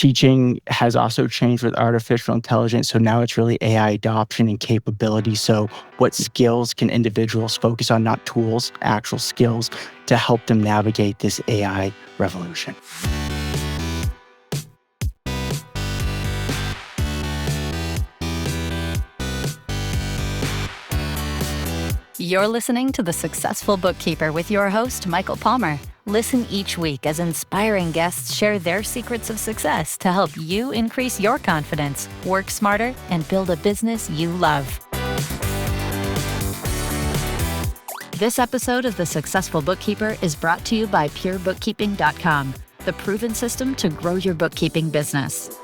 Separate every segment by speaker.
Speaker 1: Teaching has also changed with artificial intelligence. So now it's really AI adoption and capability. So what skills can individuals focus on, not tools, actual skills to help them navigate this AI revolution?
Speaker 2: You're listening to The Successful Bookkeeper with your host, Michael Palmer. Listen each week as inspiring guests share their secrets of success to help you increase your confidence, work smarter, and build a business you love. This episode of The Successful Bookkeeper is brought to you by PureBookkeeping.com, the proven system to grow your bookkeeping business.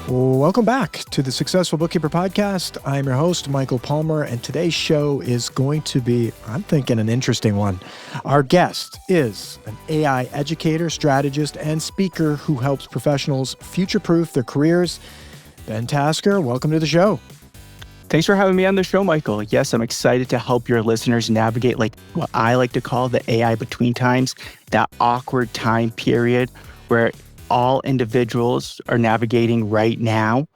Speaker 3: Welcome back to the Successful Bookkeeper Podcast. I'm your host, Michael Palmer, and today's show is going to be, I'm thinking, an interesting one. Our guest is an AI educator, strategist, and speaker who helps professionals future-proof their careers. Ben Tasker, welcome to the show.
Speaker 1: Thanks for having me on the show, Michael. Yes, I'm excited to help your listeners navigate what I like to call the AI between times, that awkward time period where all individuals are navigating right now.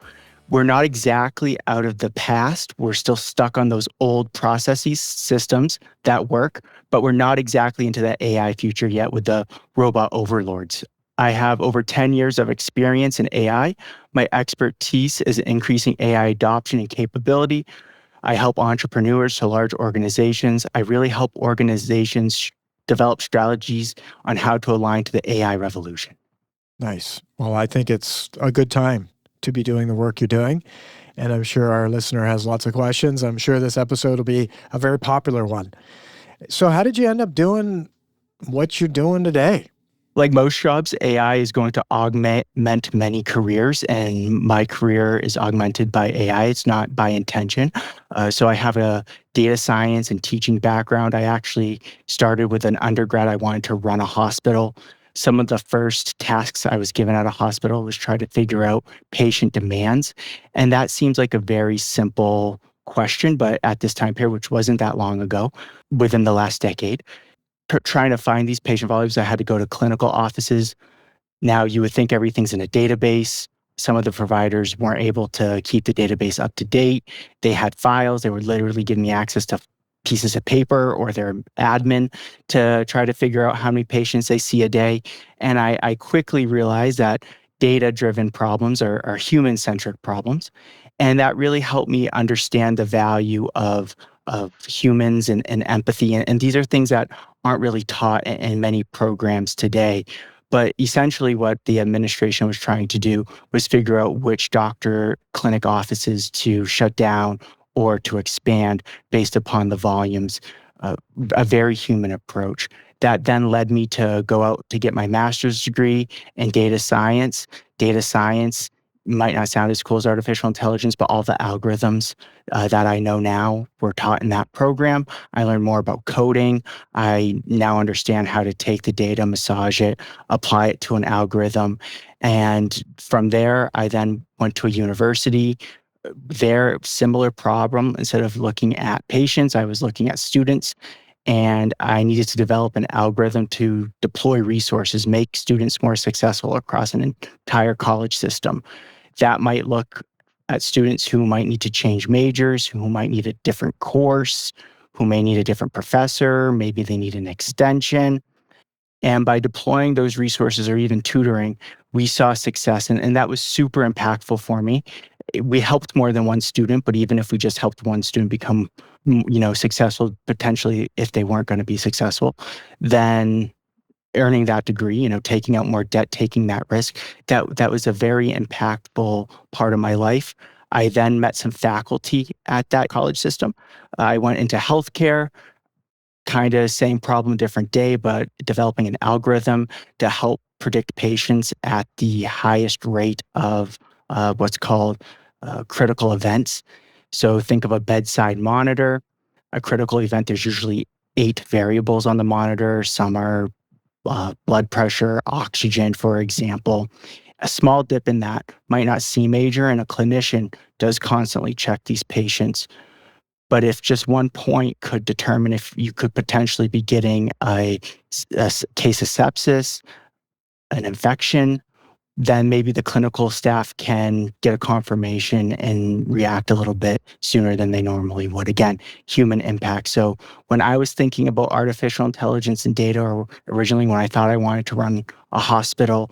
Speaker 1: We're not exactly out of the past. We're still stuck on those old processes, systems that work, but we're not exactly into that AI future yet with the robot overlords. I have over 10 years of experience in AI. My expertise is increasing AI adoption and capability. I help entrepreneurs to large organizations. I really help organizations develop strategies on how to align to the AI revolution.
Speaker 3: Nice. Well, I think it's a good time to be doing the work you're doing. And I'm sure our listener has lots of questions. I'm sure this episode will be a very popular one. So how did you end up doing what you're doing today?
Speaker 1: Like most jobs, AI is going to augment many careers, and my career is augmented by AI. It's not by intention. So I have a data science and teaching background. I actually started with an undergrad. I wanted to run a hospital. Some of the first tasks I was given at a hospital was try to figure out patient demands. And that seems like a very simple question, but at this time period, which wasn't that long ago, within the last decade, trying to find these patient volumes, I had to go to clinical offices. Now you would think everything's in a database. Some of the providers weren't able to keep the database up to date. They had files. They were literally giving me access to pieces of paper or their admin to try to figure out how many patients they see a day. And I quickly realized that data-driven problems are human-centric problems. And that really helped me understand the value of humans and empathy. And these are things that aren't really taught in many programs today. But essentially what the administration was trying to do was figure out which doctor clinic offices to shut down or to expand based upon the volumes, a very human approach. That then led me to go out to get my master's degree in data science. Data science might not sound as cool as artificial intelligence, but all the algorithms that I know now were taught in that program. I learned more about coding. I now understand how to take the data, massage it, apply it to an algorithm. And from there, I then went to a university. Their similar problem, instead of looking at patients, I was looking at students, and I needed to develop an algorithm to deploy resources, make students more successful across an entire college system. That might look at students who might need to change majors, who might need a different course, who may need a different professor, maybe they need an extension. And by deploying those resources or even tutoring, we saw success. And that was super impactful for me. We helped more than one student, but even if we just helped one student become, successful, potentially if they weren't going to be successful, then earning that degree, taking out more debt, taking that risk, that was a very impactful part of my life. I then met some faculty at that college system. I went into healthcare, kind of same problem, different day, but developing an algorithm to help predict patients at the highest rate of what's called critical events. So think of a bedside monitor. A critical event, there's usually 8 variables on the monitor. Some are blood pressure, oxygen, for example. A small dip in that might not seem major, and a clinician does constantly check these patients. But if just one point could determine if you could potentially be getting a case of sepsis, an infection, then maybe the clinical staff can get a confirmation and react a little bit sooner than they normally would. Again, human impact. So when I was thinking about artificial intelligence and data, or originally when I thought I wanted to run a hospital,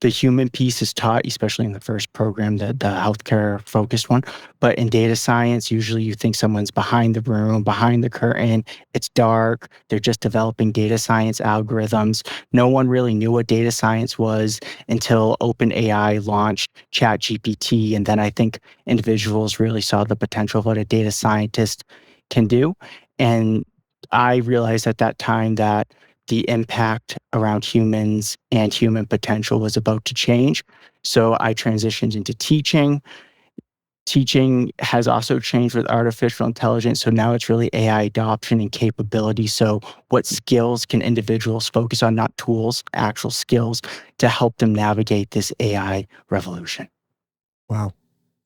Speaker 1: the human piece is taught, especially in the first program, the healthcare focused one. But in data science, usually you think someone's behind the room, behind the curtain. It's dark. They're just developing data science algorithms. No one really knew what data science was until OpenAI launched ChatGPT. And then I think individuals really saw the potential of what a data scientist can do. And I realized at that time that the impact around humans and human potential was about to change. So I transitioned into teaching. Teaching has also changed with artificial intelligence. So now it's really AI adoption and capability. So what skills can individuals focus on, not tools, actual skills to help them navigate this AI revolution?
Speaker 3: Wow.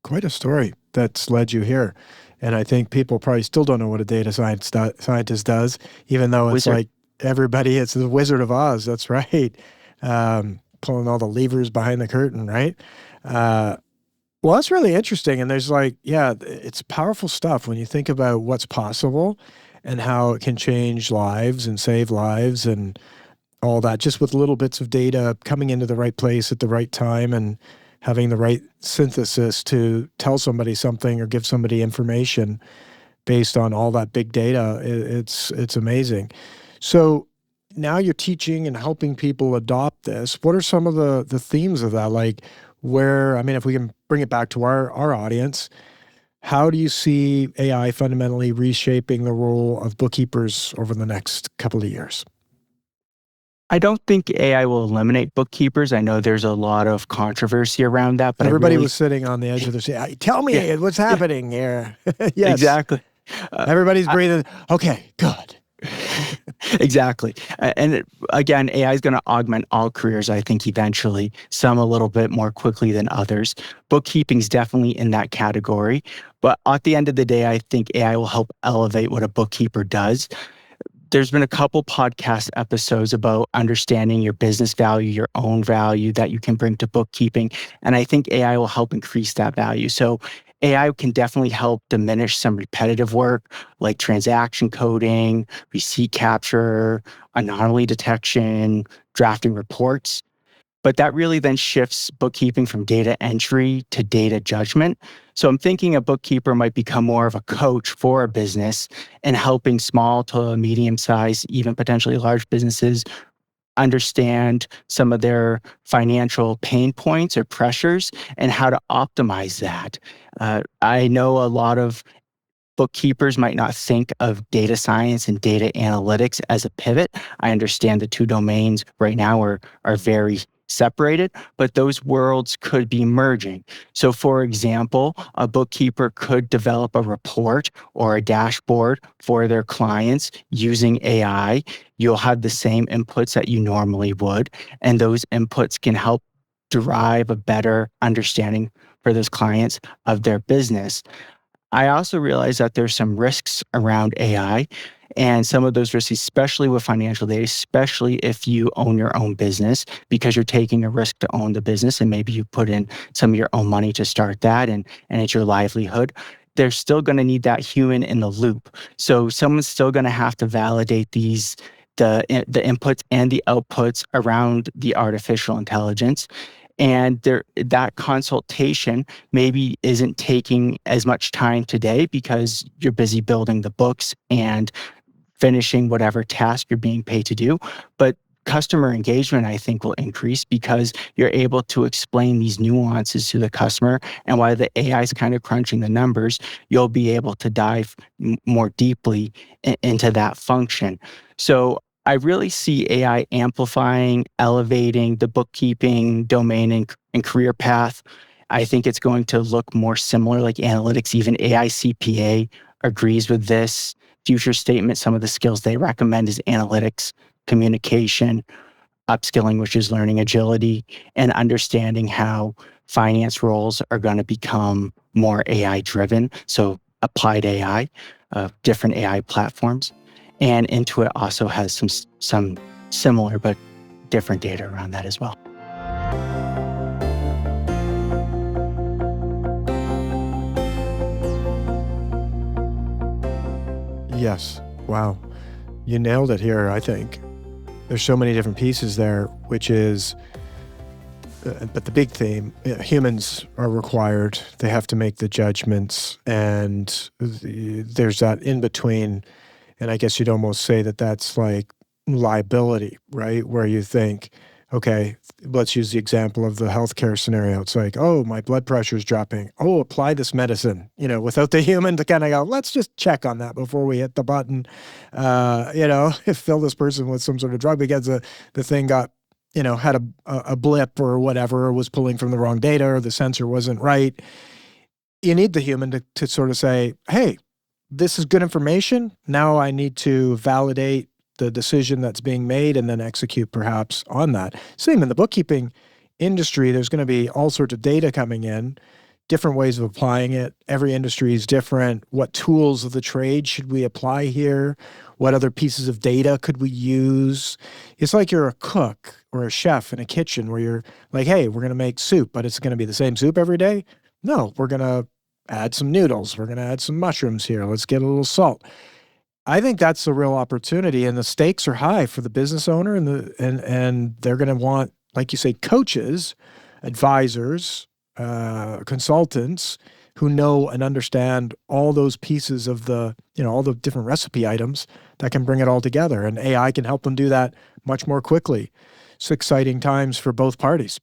Speaker 3: Quite a story that's led you here. And I think people probably still don't know what a data scientist does, even though it's
Speaker 1: Wizard.
Speaker 3: like everybody, it's the Wizard of Oz. That's right. Pulling all the levers behind the curtain, right? Well, that's really interesting. And there's like, yeah, it's powerful stuff when you think about what's possible and how it can change lives and save lives and all that, just with little bits of data coming into the right place at the right time and having the right synthesis to tell somebody something or give somebody information based on all that big data. It's amazing. So now you're teaching and helping people adopt this. What are some of the themes of that? Like where, I mean, if we can bring it back to our audience, how do you see AI fundamentally reshaping the role of bookkeepers over the next couple of years?
Speaker 1: I don't think AI will eliminate bookkeepers. I know there's a lot of controversy around that, but
Speaker 3: everybody was sitting on the edge of their seat. Tell me what's happening here. Yes.
Speaker 1: Exactly.
Speaker 3: Everybody's breathing. Okay, good.
Speaker 1: Exactly. Again, AI is going to augment all careers, I think, eventually, some a little bit more quickly than others. Bookkeeping is definitely in that category. But at the end of the day, I think AI will help elevate what a bookkeeper does. There's been a couple podcast episodes about understanding your business value, your own value that you can bring to bookkeeping. And I think AI will help increase that value. So AI can definitely help diminish some repetitive work like transaction coding, receipt capture, anomaly detection, drafting reports. But that really then shifts bookkeeping from data entry to data judgment. So I'm thinking a bookkeeper might become more of a coach for a business and helping small to medium-sized, even potentially large businesses understand some of their financial pain points or pressures and how to optimize that. I know a lot of bookkeepers might not think of data science and data analytics as a pivot. I understand the two domains right now are very separated, but those worlds could be merging. So for example, a bookkeeper could develop a report or a dashboard for their clients using AI. You'll have the same inputs that you normally would, and those inputs can help derive a better understanding for those clients of their business. I also realize that there's some risks around AI, and some of those risks, especially with financial data, especially if you own your own business, because you're taking a risk to own the business, and maybe you put in some of your own money to start that, and it's your livelihood. They're still going to need that human in the loop. So someone's still going to have to validate the inputs and the outputs around the artificial intelligence. And that consultation maybe isn't taking as much time today because you're busy building the books and finishing whatever task you're being paid to do. But customer engagement, I think, will increase because you're able to explain these nuances to the customer. And while the AI is kind of crunching the numbers, you'll be able to dive more deeply into that function. So I really see AI amplifying, elevating the bookkeeping domain and career path. I think it's going to look more similar like analytics. Even AI CPA agrees with this future statement. Some of the skills they recommend is analytics, communication, upskilling, which is learning agility, and understanding how finance roles are going to become more AI driven. So applied AI. different AI platforms. And Intuit also has some similar but different data around that as well.
Speaker 3: Yes. Wow. You nailed it here, I think. There's so many different pieces there, which is, but the big theme, humans are required. They have to make the judgments, and there's that in between. And I guess you'd almost say that that's like liability, right? Where you think, okay, let's use the example of the healthcare scenario. It's like, oh, my blood pressure is dropping. Oh, apply this medicine, without the human to kind of go, let's just check on that before we hit the button, fill this person with some sort of drug because the thing got, had a blip or whatever, or was pulling from the wrong data, or the sensor wasn't right. You need the human to sort of say, hey, this is good information. Now I need to validate the decision that's being made and then execute perhaps on that. Same in the bookkeeping industry. There's going to be all sorts of data coming in, different ways of applying it. Every industry is different. What tools of the trade should we apply here? What other pieces of data could we use? It's like you're a cook or a chef in a kitchen where you're like, hey, we're going to make soup, but it's going to be the same soup every day. No, we're going to add some noodles. We're going to add some mushrooms here. Let's get a little salt. I think that's a real opportunity, and the stakes are high for the business owner, and they're going to want, like you say, coaches, advisors, consultants who know and understand all those pieces of all the different recipe items that can bring it all together. And AI can help them do that much more quickly. It's exciting times for both parties.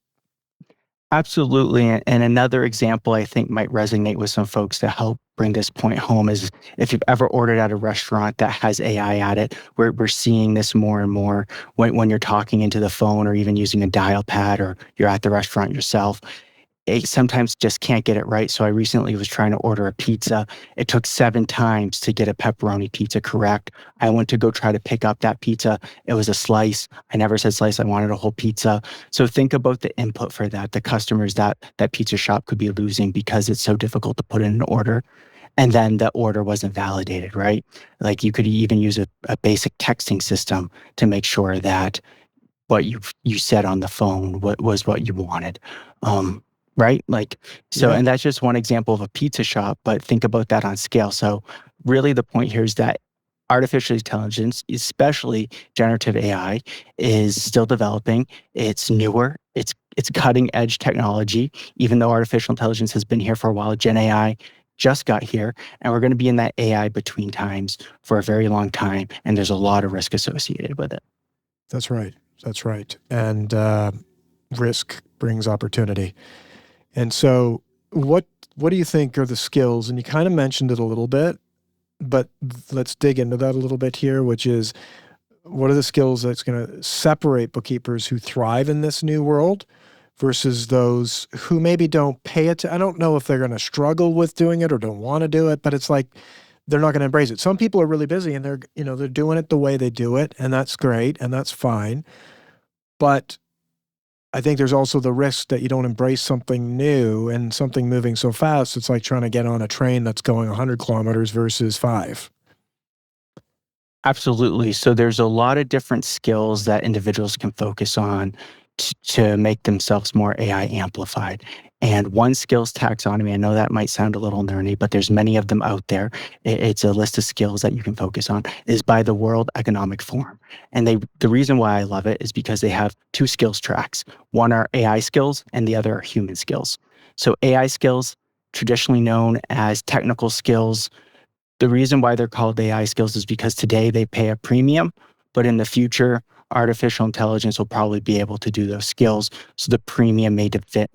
Speaker 1: Absolutely. And another example I think might resonate with some folks to help bring this point home is if you've ever ordered at a restaurant that has AI at it, we're seeing this more and more when you're talking into the phone or even using a dial pad, or you're at the restaurant yourself. It sometimes just can't get it right. So I recently was trying to order a pizza. It took 7 times to get a pepperoni pizza correct. I went to go try to pick up that pizza. It was a slice. I never said slice. I wanted a whole pizza. So think about the input for that, the customers that pizza shop could be losing because it's so difficult to put in an order. And then the order wasn't validated, right? Like you could even use a basic texting system to make sure that what you said on the phone was what you wanted. Right?
Speaker 3: Yeah.
Speaker 1: And that's just one example of a pizza shop, but think about that on scale. So really the point here is that artificial intelligence, especially generative AI, is still developing. It's newer. It's cutting edge technology. Even though artificial intelligence has been here for a while, Gen AI just got here, and we're going to be in that AI between times for a very long time. And there's a lot of risk associated with it.
Speaker 3: That's right. That's right. And risk brings opportunity. And so what do you think are the skills? And you kind of mentioned it a little bit, but let's dig into that a little bit here, which is what are the skills that's going to separate bookkeepers who thrive in this new world versus those who maybe don't pay it. I don't know if they're going to struggle with doing it or don't want to do it, but it's like they're not going to embrace it. Some people are really busy and they're doing it the way they do it, and that's great and that's fine. But I think there's also the risk that you don't embrace something new and something moving so fast. It's like trying to get on a train that's going 100 kilometers versus 5.
Speaker 1: Absolutely. So there's a lot of different skills that individuals can focus on to make themselves more AI amplified. And one skills taxonomy, I know that might sound a little nerdy, but there's many of them out there. It's a list of skills that you can focus on, is by the World Economic Forum. And the reason why I love it is because they have 2 skills tracks. One are AI skills and the other are human skills. So AI skills, traditionally known as technical skills. The reason why they're called AI skills is because today they pay a premium, but in the future, artificial intelligence will probably be able to do those skills. So the premium may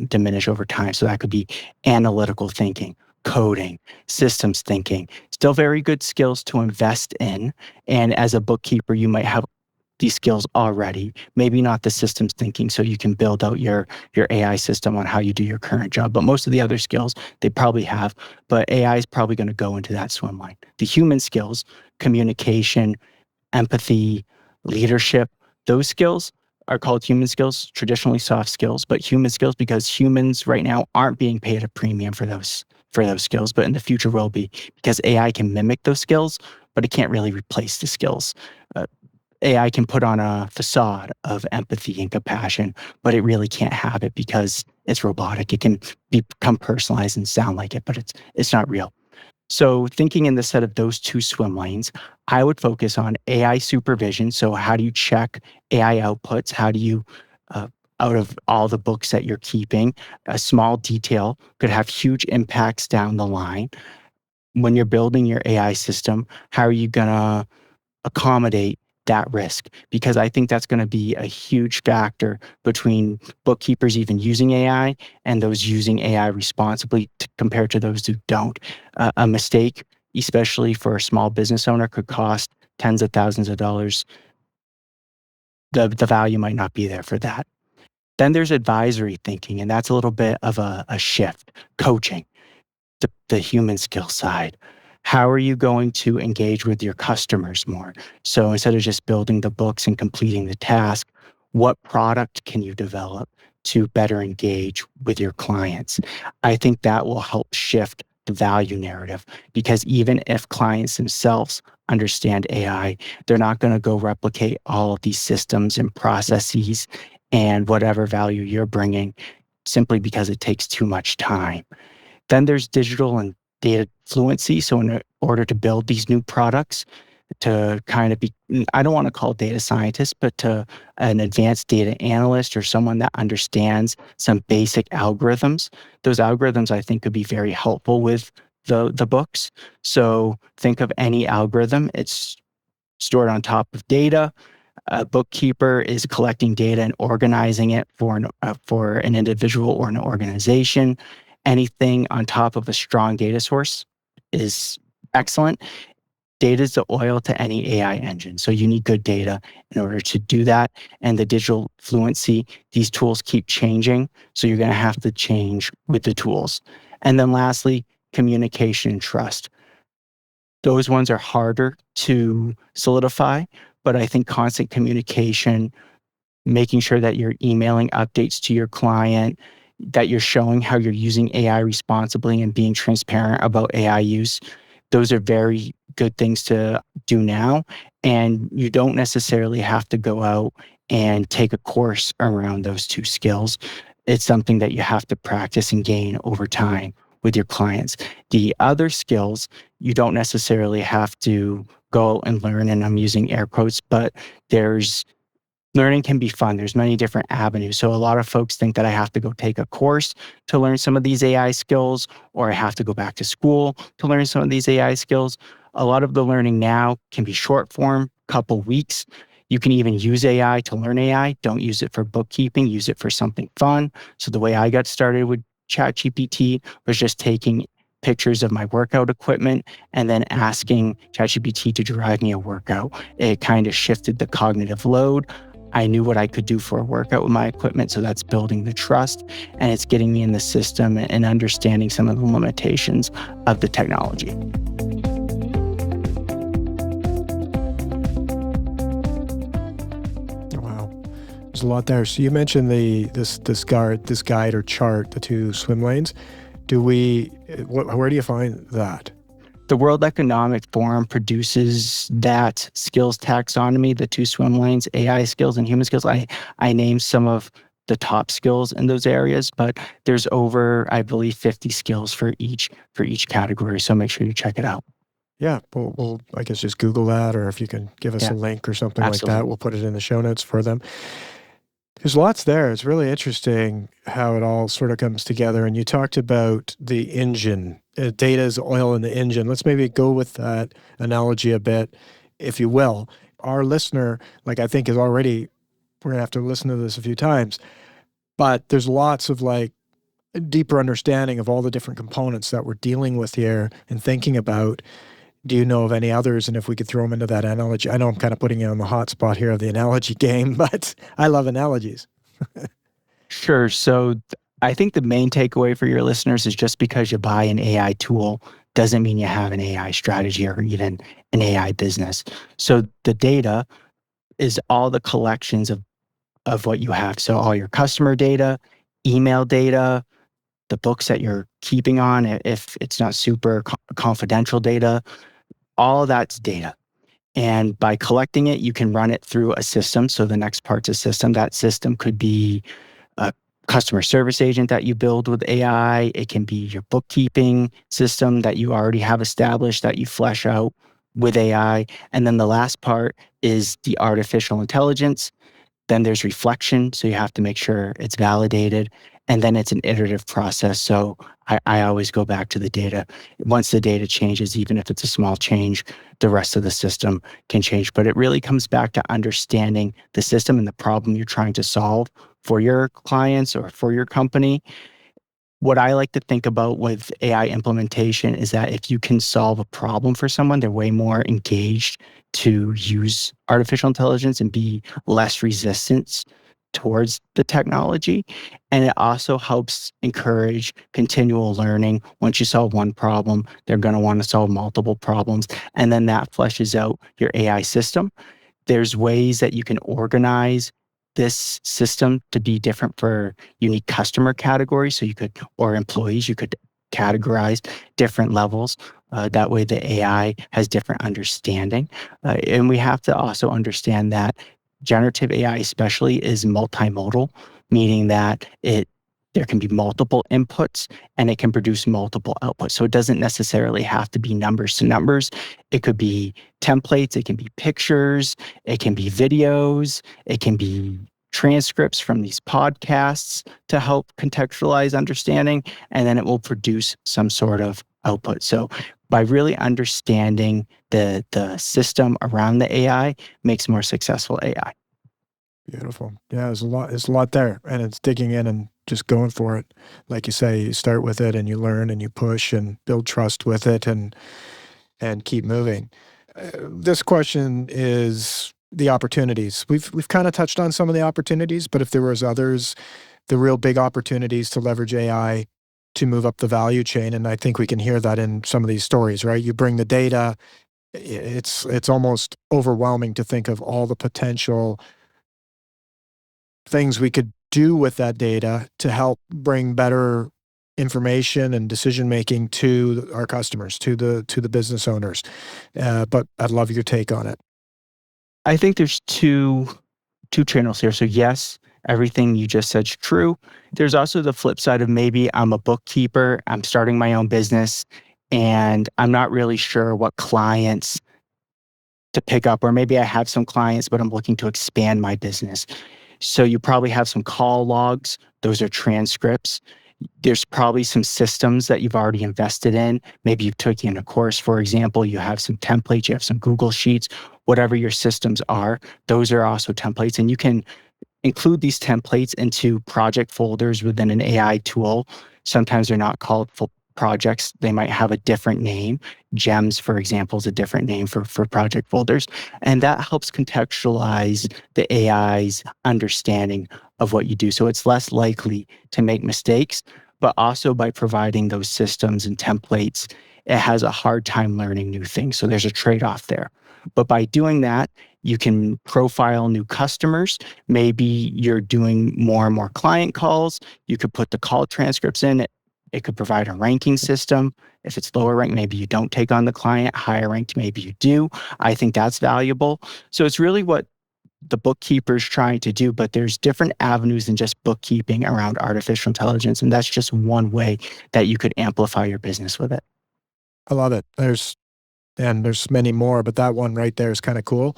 Speaker 1: diminish over time. So that could be analytical thinking, coding, systems thinking, still very good skills to invest in. And as a bookkeeper, you might have these skills already, maybe not the systems thinking, so you can build out your AI system on how you do your current job. But most of the other skills they probably have, but AI is probably going to go into that swim lane. The human skills, communication, empathy, leadership, those skills are called human skills, traditionally soft skills, but human skills because humans right now aren't being paid a premium for those for those skills, but in the future will be, because AI can mimic those skills, but it can't really replace the skills. AI can put on a facade of empathy and compassion, but it really can't have it because it's robotic. It can become personalized and sound like it, but it's not real. So thinking in the set of those two swim lanes, I would focus on AI supervision. So how do you check AI outputs? How do you, out of all the books that you're keeping, a small detail could have huge impacts down the line. When you're building your AI system, how are you going to accommodate that risk? Because I think that's going to be a huge factor between bookkeepers even using AI and those using AI responsibly compared to those who don't. A mistake, especially for a small business owner, could cost tens of thousands of dollars. The value might not be there for that. Then there's advisory thinking, and that's a little bit of a shift. Coaching, the human skill side. How are you going to engage with your customers more? So instead of just building the books and completing the task, what product can you develop to better engage with your clients? I think that will help shift the value narrative, because even if clients themselves understand AI, they're not going to go replicate all of these systems and processes and whatever value you're bringing simply because it takes too much time. Then there's digital and data fluency. So in order to build these new products, to kind of be, I don't want to call data scientist, but to an advanced data analyst or someone that understands some basic algorithms. Those algorithms, I think, could be very helpful with the books. So think of any algorithm. It's stored on top of data. A bookkeeper is collecting data and organizing it for an individual or an organization. Anything on top of a strong data source is excellent. Data is the oil to any AI engine. So you need good data in order to do that. And the digital fluency, these tools keep changing. So you're going to have to change with the tools. And then lastly, communication and trust. Those ones are harder to solidify, but I think constant communication, making sure that you're emailing updates to your client, that you're showing how you're using AI responsibly and being transparent about AI use, those are very good things to do now. And you don't necessarily have to go out and take a course around those two skills. It's something that you have to practice and gain over time with your clients. The other skills, you don't necessarily have to go and learn, and I'm using air quotes, but learning can be fun. There's many different avenues. So a lot of folks think that I have to go take a course to learn some of these AI skills, or I have to go back to school to learn some of these AI skills. A lot of the learning now can be short form, couple weeks. You can even use AI to learn AI. Don't use it for bookkeeping, use it for something fun. So the way I got started with ChatGPT was just taking pictures of my workout equipment and then asking ChatGPT to drive me a workout. It kind of shifted the cognitive load. I knew what I could do for a workout with my equipment, so that's building the trust, and it's getting me in the system and understanding some of the limitations of the technology.
Speaker 3: Wow, there's a lot there. So you mentioned this guide or chart, the two swim lanes. Where do you find that?
Speaker 1: The World Economic Forum produces that skills taxonomy, the two swim lanes, AI skills and human skills. I named some of the top skills in those areas, but there's over, I believe, 50 skills for each category. So make sure you check it out.
Speaker 3: Yeah, we'll I guess just Google that, or if you can give us a link or something like that, we'll put it in the show notes for them. There's lots there. It's really interesting how it all sort of comes together. And you talked about the engine. Data is oil in the engine. Let's maybe go with that analogy a bit, if you will. Our listener, I think is already, we're going to have to listen to this a few times, but there's lots of deeper understanding of all the different components that we're dealing with here and thinking about. Do you know of any others? And if we could throw them into that analogy, I know I'm kind of putting you on the hot spot here of the analogy game, but I love analogies.
Speaker 1: Sure. So I think the main takeaway for your listeners is just because you buy an AI tool doesn't mean you have an AI strategy or even an AI business. So the data is all the collections of what you have. So all your customer data, email data, the books that you're keeping on, if it's not super confidential data, all of that's data. And by collecting it, you can run it through a system. So the next part's a system. That system could be a customer service agent that you build with AI. It can be your bookkeeping system that you already have established that you flesh out with AI. And then the last part is the artificial intelligence. Then there's reflection. So you have to make sure it's validated. And then it's an iterative process. So I always go back to the data. Once the data changes, even if it's a small change, the rest of the system can change. But it really comes back to understanding the system and the problem you're trying to solve for your clients or for your company. What I like to think about with AI implementation is that if you can solve a problem for someone, they're way more engaged to use artificial intelligence and be less resistant towards the technology. And it also helps encourage continual learning. Once you solve one problem, they're going to want to solve multiple problems. And then that fleshes out your AI system. There's ways that you can organize this system to be different for unique customer categories. So you could, or employees, you could categorize different levels. That way the AI has different understanding. And we have to also understand that generative AI especially is multimodal, meaning that there can be multiple inputs and it can produce multiple outputs. So it doesn't necessarily have to be numbers to numbers. It could be templates, it can be pictures, it can be videos, it can be transcripts from these podcasts to help contextualize understanding, and then it will produce some sort of output. So by really understanding the system around the AI makes more successful AI.
Speaker 3: Beautiful. Yeah, there's a lot there, and it's digging in and just going for it. Like you say, you start with it and you learn and you push and build trust with it and keep moving. This question is the opportunities. We've kind of touched on some of the opportunities, but if there was others, the real big opportunities to leverage AI to move up the value chain, and I think we can hear that in some of these stories, right? You bring the data, it's almost overwhelming to think of all the potential things we could do with that data to help bring better information and decision making to our customers, to the business owners. But I'd love your take on it.
Speaker 1: I think there's two channels here. So yes, everything you just said is true. There's also the flip side of maybe I'm a bookkeeper, I'm starting my own business, and I'm not really sure what clients to pick up, or maybe I have some clients, but I'm looking to expand my business. So you probably have some call logs. Those are transcripts. There's probably some systems that you've already invested in. Maybe you've taken a course, for example, you have some templates, you have some Google Sheets, whatever your systems are, those are also templates. And you can include these templates into project folders within an AI tool. Sometimes they're not called full projects. They might have a different name. Gems, for example, is a different name for project folders. And that helps contextualize the AI's understanding of what you do. So it's less likely to make mistakes, but also by providing those systems and templates, it has a hard time learning new things. So there's a trade-off there. But by doing that, you can profile new customers. Maybe you're doing more and more client calls. You could put the call transcripts in. It could provide a ranking system. If it's lower ranked, maybe you don't take on the client. Higher ranked, maybe you do. I think that's valuable. So it's really what the bookkeeper's trying to do, but there's different avenues than just bookkeeping around artificial intelligence. And that's just one way that you could amplify your business with it.
Speaker 3: I love it. There's many more, but that one right there is kind of cool.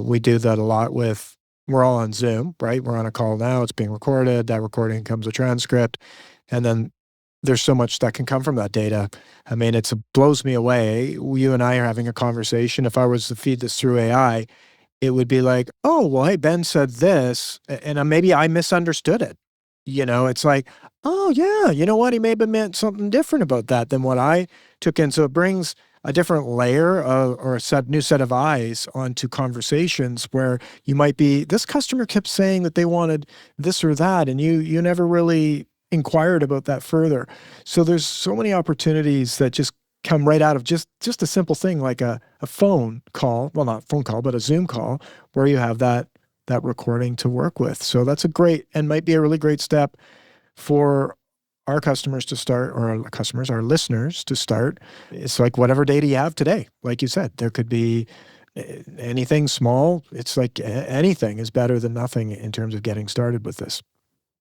Speaker 3: We do that a lot we're all on Zoom, right? We're on a call now. It's being recorded. That recording comes a transcript. And then there's so much that can come from that data. I mean, it blows me away. You and I are having a conversation. If I was to feed this through AI, it would be like, oh, well, hey, Ben said this, and maybe I misunderstood it. It's like, oh, yeah, you know what? He maybe meant something different about that than what I took in. So it brings a different layer or new set of eyes onto conversations where you might be, this customer kept saying that they wanted this or that, and you never really inquired about that further. So there's so many opportunities that just come right out of just a simple thing like a phone call, well, not phone call, but a Zoom call where you have that recording to work with. So that's might be a really great step for our customers to start, or our listeners to start, it's like whatever data you have today. Like you said, there could be anything small. It's like anything is better than nothing in terms of getting started with this.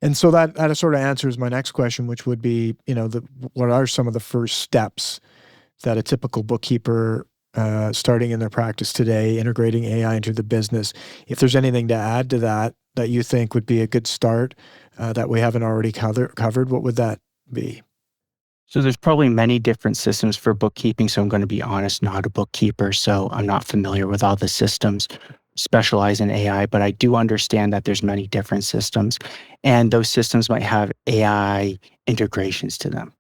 Speaker 3: And so that sort of answers my next question, which would be, what are some of the first steps that a typical bookkeeper starting in their practice today, integrating AI into the business? If there's anything to add to that you think would be a good start that we haven't already covered, what would that be?
Speaker 1: So there's probably many different systems for bookkeeping. So I'm going to be honest, not a bookkeeper. So I'm not familiar with all the systems specialize in AI, but I do understand that there's many different systems, and those systems might have AI integrations to them.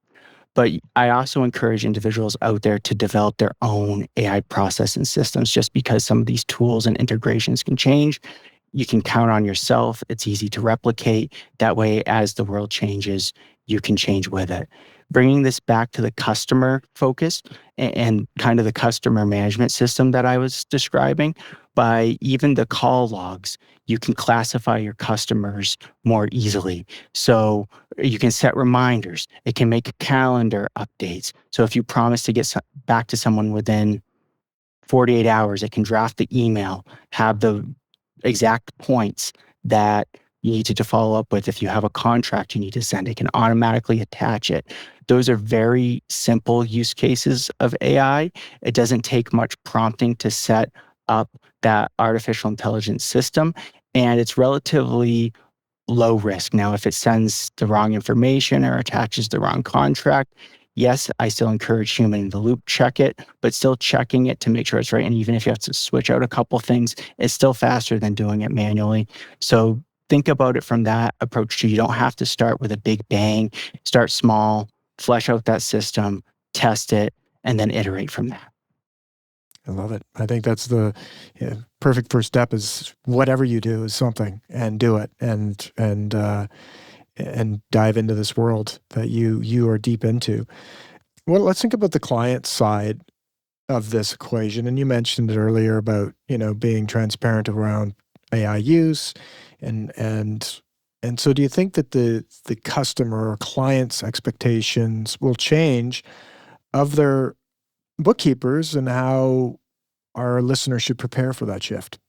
Speaker 1: But I also encourage individuals out there to develop their own AI processing systems, just because some of these tools and integrations can change. You can count on yourself. It's easy to replicate. That way, as the world changes, you can change with it. Bringing this back to the customer focus and kind of the customer management system that I was describing, by even the call logs, you can classify your customers more easily. So you can set reminders. It can make calendar updates. So if you promise to get back to someone within 48 hours, it can draft the email, have the exact points that you need to follow up with. If you have a contract you need to send, it can automatically attach it. Those are very simple use cases of AI. It doesn't take much prompting to set up that artificial intelligence system, and it's relatively low risk. Now, if it sends the wrong information or attaches the wrong contract, yes, I still encourage human in the loop check it, but still checking it to make sure it's right. And even if you have to switch out a couple things, it's still faster than doing it manually. So think about it from that approach too. You don't have to start with a big bang. Start small, flesh out that system, test it, and then iterate from that.
Speaker 3: I love it. I think that's the perfect first step. Is whatever you do is something, and do it, and dive into this world that you are deep into. Well, let's think about the client side of this equation. And you mentioned it earlier about being transparent around AI use, and so do you think that the customer or client's expectations will change of their bookkeepers, and how our listeners should prepare for that shift?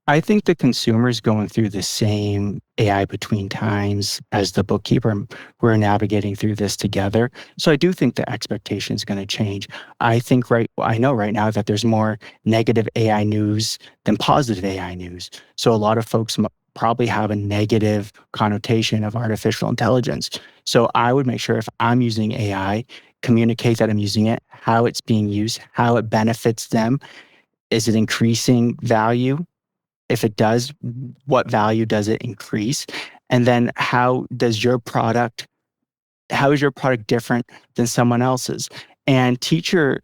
Speaker 1: I think the consumer is going through the same AI between times as the bookkeeper. We're navigating through this together. So I do think the expectation is going to change. I know right now that there's more negative AI news than positive AI news. So a lot of folks probably have a negative connotation of artificial intelligence. So I would make sure, if I'm using AI, communicate that I'm using it, how it's being used, how it benefits them. Is it increasing value? If it does, what value does it increase? And then how is your product different than someone else's? And teach your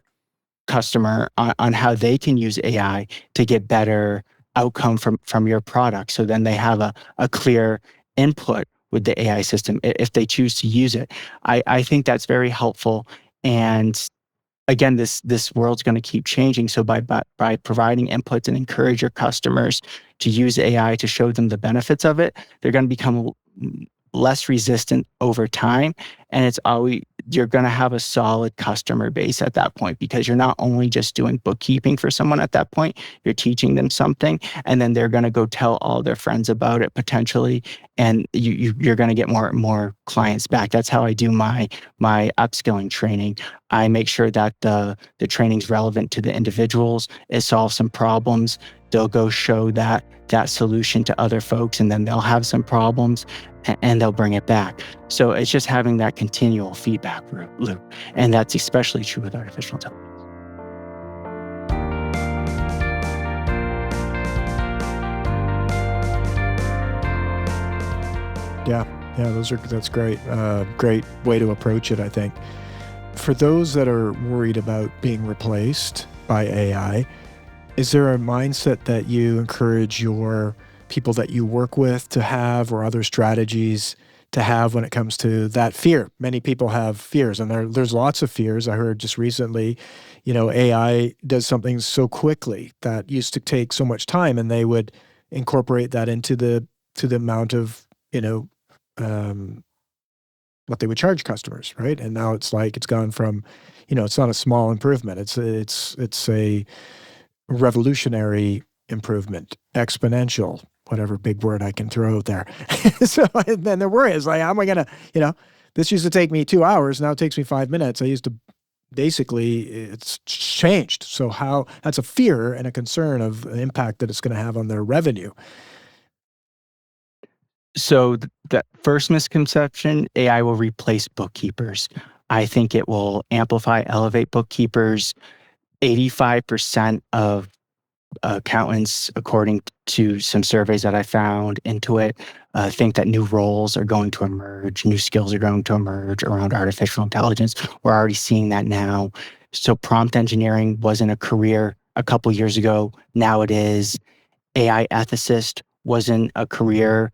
Speaker 1: customer on how they can use AI to get better outcome from your product. So then they have a clear input with the AI system if they choose to use it. I think that's very helpful. And again, this world's going to keep changing. So by providing inputs and encourage your customers to use AI to show them the benefits of it, they're going to become less resistant over time. And you're going to have a solid customer base at that point, because you're not only just doing bookkeeping for someone at that point, you're teaching them something, and then they're going to go tell all their friends about it potentially. And you're going to get more clients back. That's how I do my upskilling training. I make sure that the training's relevant to the individuals. It solves some problems. They'll go show that solution to other folks, and then they'll have some problems and they'll bring it back. So it's just having that continual feedback loop. And that's especially true with artificial intelligence.
Speaker 3: Yeah, that's great. Great way to approach it, I think. For those that are worried about being replaced by AI, is there a mindset that you encourage your people that you work with to have, or other strategies to have when it comes to that fear? Many people have fears, and there's lots of fears. I heard just recently, AI does something so quickly that used to take so much time, and they would incorporate that into the amount of, what they would charge customers, right? And now it's like it's gone from, it's not a small improvement. It's a revolutionary improvement, exponential, whatever big word I can throw out there. So then the worry is like, how am I gonna, this used to take me 2 hours, now it takes me 5 minutes. I used to basically, it's changed. So that's a fear and a concern of the impact that it's going to have on their revenue.
Speaker 1: So the first misconception, AI will replace bookkeepers. I think it will amplify, elevate bookkeepers. 85% of accountants, according to some surveys that I found into it, think that new roles are going to emerge, new skills are going to emerge around artificial intelligence. We're already seeing that now. So prompt engineering wasn't a career a couple years ago. Now it is. AI ethicist wasn't a career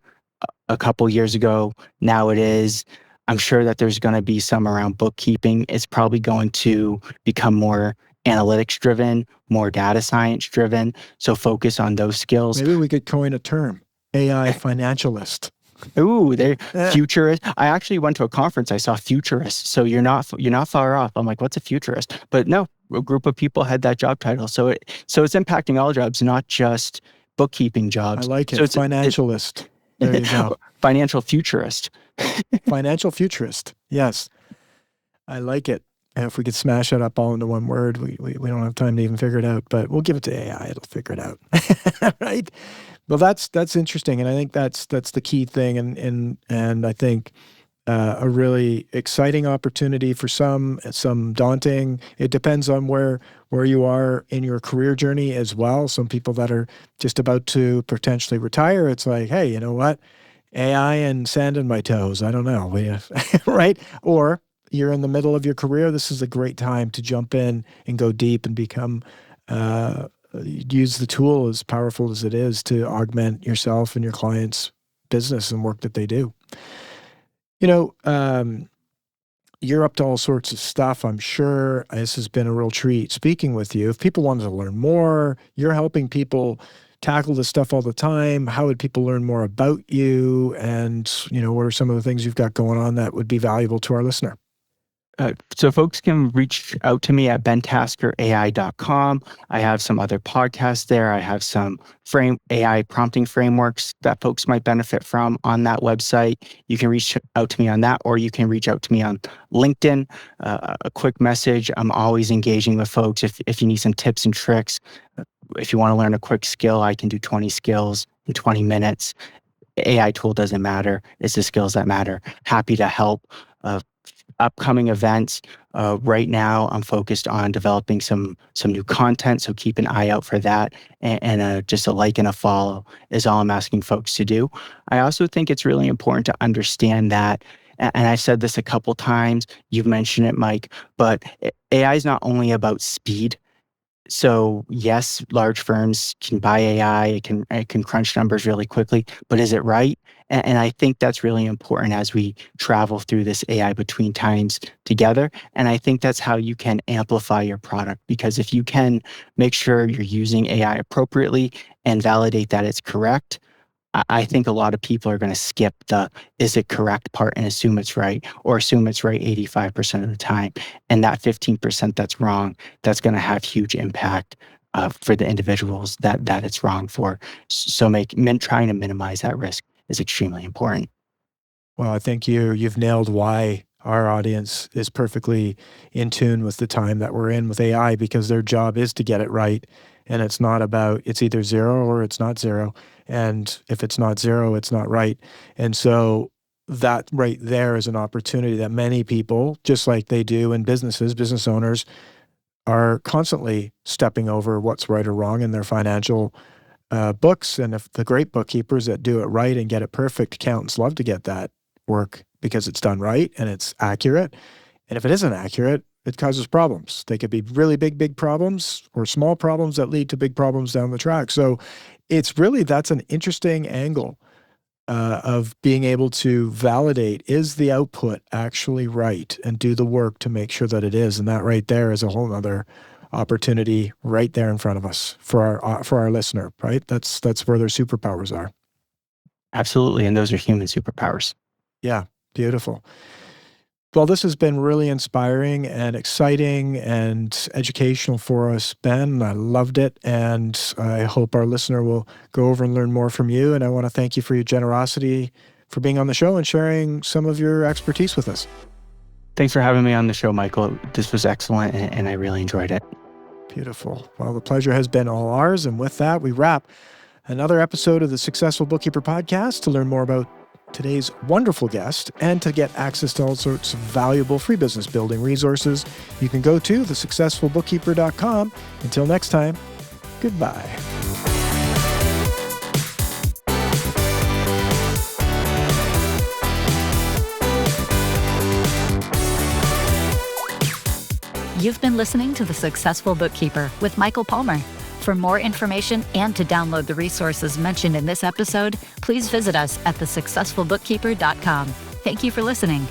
Speaker 1: a couple years ago. Now it is. I'm sure that there's going to be some around bookkeeping. It's probably going to become more analytics driven, more data science driven. So focus on those skills.
Speaker 3: Maybe we could coin a term, AI financialist.
Speaker 1: Ooh, they're futurist. I actually went to a conference. I saw futurists. So you're not far off. I'm like, what's a futurist? But no, a group of people had that job title. So it's impacting all jobs, not just bookkeeping jobs.
Speaker 3: I like it. So financialist. There you go.
Speaker 1: Financial futurist.
Speaker 3: Financial futurist. Yes. I like it. And if we could smash it up all into one word, we don't have time to even figure it out, but we'll give it to AI. It'll figure it out. Right? Well, that's interesting. And I think that's the key thing. And I think a really exciting opportunity for some daunting. It depends on where you are in your career journey as well. Some people that are just about to potentially retire, it's like, hey, you know what? AI and sand in my toes. I don't know. Right? Or you're in the middle of your career. This is a great time to jump in and go deep and become, use the tool as powerful as it is to augment yourself and your client's business and work that they do. You're up to all sorts of stuff, I'm sure. This has been a real treat speaking with you. If people wanted to learn more, you're helping people tackle this stuff all the time. How would people learn more about you? And, what are some of the things you've got going on that would be valuable to our listener?
Speaker 1: So folks can reach out to me at bentaskerai.com. I have some other podcasts there. I have some AI prompting frameworks that folks might benefit from on that website. You can reach out to me on that, or you can reach out to me on LinkedIn. A quick message. I'm always engaging with folks. If you need some tips and tricks, if you want to learn a quick skill, I can do 20 skills in 20 minutes. AI tool doesn't matter. It's the skills that matter. Happy to help. Upcoming events. Right now, I'm focused on developing some new content, so keep an eye out for that. And just a like and a follow is all I'm asking folks to do. I also think it's really important to understand that, and I've said this a couple times, you've mentioned it, Mike, but AI is not only about speed. So yes, large firms can buy AI, it can crunch numbers really quickly, but is it right? And I think that's really important as we travel through this AI between times together. And I think that's how you can amplify your product, because if you can make sure you're using AI appropriately and validate that it's correct, I think a lot of people are going to skip the is it correct part and assume it's right, or assume it's right 85% of the time. And that 15% that's wrong, that's going to have huge impact for the individuals that it's wrong for. So trying to minimize that risk is extremely important.
Speaker 3: Well, I think you've nailed why our audience is perfectly in tune with the time that we're in with AI, because their job is to get it right. And it's not about, it's either zero or it's not zero. And if it's not zero, it's not right. And so that right there is an opportunity that many people, just like they do in businesses, business owners, are constantly stepping over what's right or wrong in their financial books. And if the great bookkeepers that do it right and get it perfect, accountants love to get that work because it's done right and it's accurate. And if it isn't accurate, it causes problems. They could be really big problems, or small problems that lead to big problems down the track. So that's an interesting angle of being able to validate, is the output actually right, and do the work to make sure that it is. And that right there is a whole other opportunity right there in front of us for our listener, right? That's where their superpowers are.
Speaker 1: Absolutely. And those are human superpowers.
Speaker 3: Yeah. Beautiful. Well, this has been really inspiring and exciting and educational for us, Ben. I loved it, and I hope our listener will go over and learn more from you. And I want to thank you for your generosity for being on the show and sharing some of your expertise with us.
Speaker 1: Thanks for having me on the show, Michael. This was excellent, and I really enjoyed it.
Speaker 3: Beautiful. Well, the pleasure has been all ours. And with that, we wrap another episode of the Successful Bookkeeper podcast. To learn more about today's wonderful guest and to get access to all sorts of valuable free business building resources, you can go to thesuccessfulbookkeeper.com. Until next time, goodbye.
Speaker 2: You've been listening to The Successful Bookkeeper with Michael Palmer. For more information and to download the resources mentioned in this episode, please visit us at thesuccessfulbookkeeper.com. Thank you for listening.